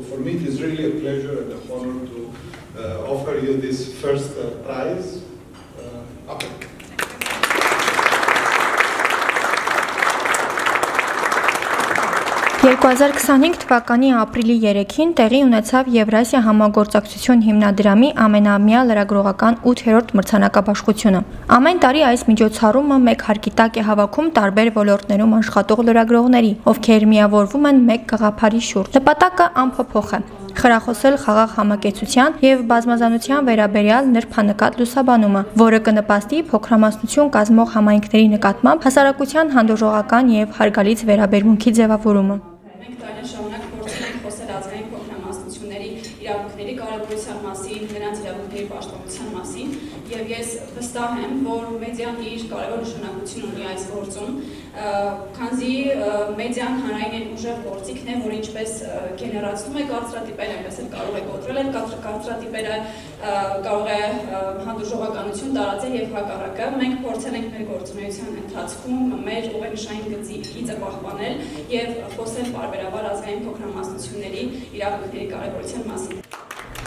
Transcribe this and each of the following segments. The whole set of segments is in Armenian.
for me it is really a pleasure and an honor to offer you this first prize. Okay. 2025 թվականի ապրիլի 3-ին տեղի ունեցավ Եվրասիա համագործակցություն հիմնադրամի ամենամյա լրագրողական 8-րդ մրցանակաբաշխությունը։ Ամեն տարի այս միջոցառումը մեկ հարկի տակ է հավաքում տարբեր ոլորտներում աշխատող լրագրողների, ովքեր միավորվում են մեկ գաղափարի շուրջ։ Նպատակը անփոփոխ է՝ խրախուսել խաղաղ համակեցության եւ բազմազանության վերաբերյալ նրբանկատ լուսաբանումը, որը կնպաստի փոքրամասնություն կազմող համայնքների նկատմամբ հասարակության հանդուրժողական եւ հարգալից վերաբերմունքի ձևավորումը։ իրավունքների կարևորության մասին, նրանց իրավունքների պաշտպանության մասին, եւ ես վստահ եմ, որ մեդիան իր կարևոր նշանակություն ունի այս գործում, քանզի մեդիան հանրային ուժեղ գործիքն է, որ ինչպես գեներացնում է կարծրատիպեր, այնպես էլ կարող է կոտրել այդ կարծրատիպերը, կարող է հանդուրժողականություն տարածել եւ հակառակը։ Մենք փորձել ենք մեր գործունեության ընթացքում մեր ուղենշային գիծը պահպանել եւ խոսել պարբերաբար ազգային փոքրամասնությունների իրավունքների կարևորության մասին։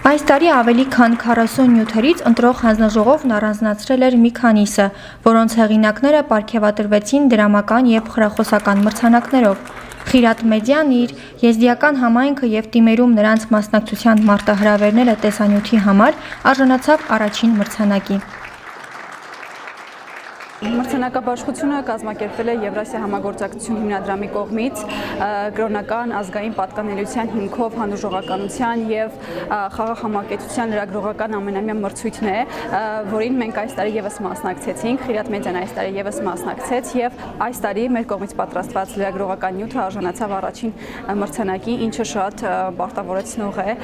Այս տարի ավելի քան 40 նյութերից ընտրող հանձնաժողովն առանձնացրել էր մի քանիսը, որոնց հեղինակները պարգևատրվեցին դրամական եւ խրախոսական մրցանակներով։ Խիրատ մեդիան իր եզդիական համայնքը եւ թիմերում նրանց մասնակցության մարտահրավերները տեսանյութի համար արժանացավ առաջին մրցանակի։ Մրցանակաբաշխությունը կազմակերպվել է Եվրասիա համագործակցություն հիմնադրամի կողմից կրոնական ազգային պատկանելիության հիմքով հանդուրժողականության եւ խաղաղ համակեցության լրագրողական ամենամյա մրցույթն է, որին մենք այս տարի եւս մասնակցեցինք, Խիրատ մեդիան այս տարի եւս մասնակցեց եւ այս տարի մեր կողմից պատրաստված լրագրողական նյութը արժանացավ առաջին մրցանակի, ինչը շատ պարտավորեցնող է,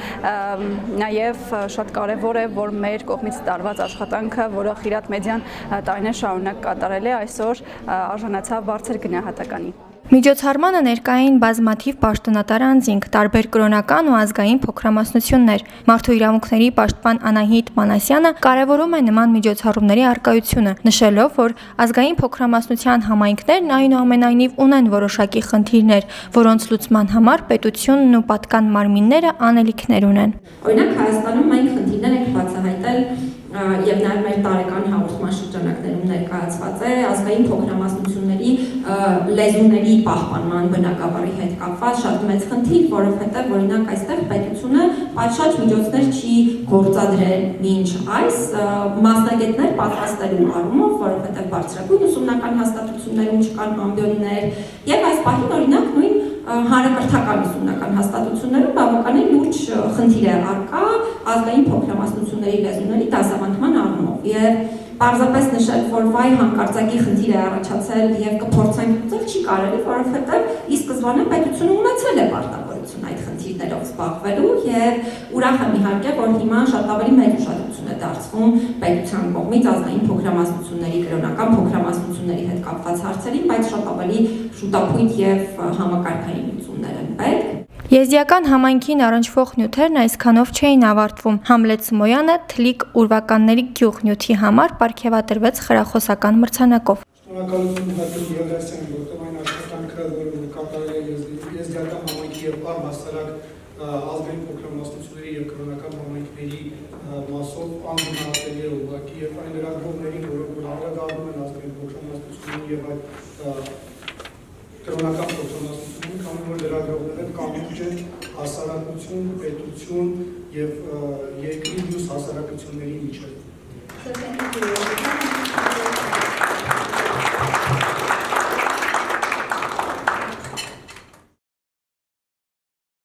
նաեւ շատ կարեւոր է, որ մեր կողմից տարված աշխատանքը, որը Խիրատ մեդիան տարիներ շարունակ կատարել է, այսօր արժանացավ բարձր գնահատականի։ Միջոցառմանը ներկային բազմաթիվ պաշտոնատար անձինք, տարբեր կրոնական ու ազգային փոքրամասնություններ։ Մարդու իրավունքների պաշտպան Անահիտ Մանասյանը կարևորում է նման միջոցառումների առկայությունը, նշելով, որ ազգային փոքրամասնության համայնքներն այնուամենայնիվ ունեն որոշակի խնդիրներ, որոնց լուծման համար պետությունն ու պատկան մարմինները անելիքներ ունեն։ Օրինակ Հայաստանում մենք խնդիրներ ենք բացահայտել եւ նաեւ մեր տարեկան հաղորդման շրջանակներում ներկայացված է ազգային փոքրամասնությունների լեզուների պահպանման բնագավառի հետ կապված շատ մեծ խնդիր, որովհետեւ օրինակ այստեղ պետությունը պատշաճ միջոցներ չի գործադրել մինչ այս մասնագետներ պատրաստելու առումով, որովհետեւ բարձրագույն ուսումնական հաստատություններում չկան ամբիոններ եւ այս պահին օրինակ նույն հանրակրթական ուսումնական հաստատություններում բավականին լուրջ խնդիր է առկա ազգային փոքրամասնությունների լեզուների դասավանդման առումով եւ պարզապես նշել, որ վայ հանկարծակի խնդիր է առաջացել եւ կփորձենք լուծել չի կարելի, որովհետեւ ի սկզբանե պետությունը ունեցել է պարտավորություն այդ խնդիրներով զբաղվելու եւ ուրախ եմ իհարկե, որ հիմա շատ ավելի մեծ ուշադրություն է դարձվում պետության կողմից ազգային փոքրամասնությունների, կրոնական փոքրամասնությունների հետ կապված հարցերին, բայց շատ ավելի շուտապույտ եւ համակարգային լուծումներ են պետք։ Եզդիական համայնքին առնչվող նյութերն այսքանով չէին ավարտվում։ Համլետ Սմոյանը թլիկ ուրվականների գյուղ նյութի համար պարգևատրվեց խրախոսական մրցանակով։ Շնորհակալություն հատուկ Եվրասիային, որտեղ այն աշխատանքը, որը կատարել է եզդիական համայնքի եւ առհասարակ ազգային փոքրամասնությունների եւ կրոնական համայնքների մասով անգնահատելի է ուղղակի եւ այն լրագրողներին, որոնք անդրադառնում են ազգային փոքրամասնություններին եւ այդ կրոնական փոքրամասնություններին, քանի որ լրագրողները կամուջ են հասարակություն, պետություն եւ երկրի մյուս հասարակությունների միջեւ։